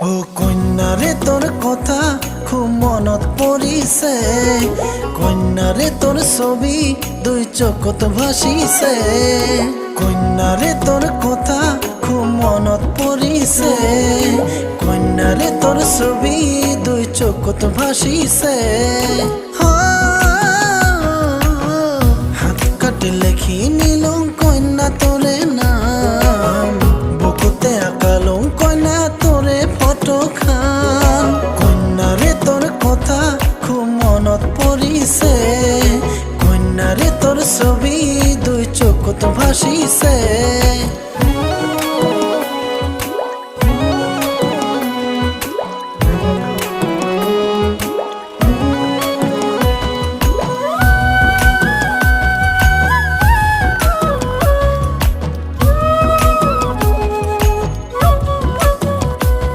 ও কন্যারে তোর কথা খুব মনত পৰিছে, কন্যারে তোর ছবি দুই চকুত ভাসিছে। কন্যারে তোর কথা খুব মনত পৰিছে, কন্যারে তোর ছবি দুই চকুত ভাসিছে।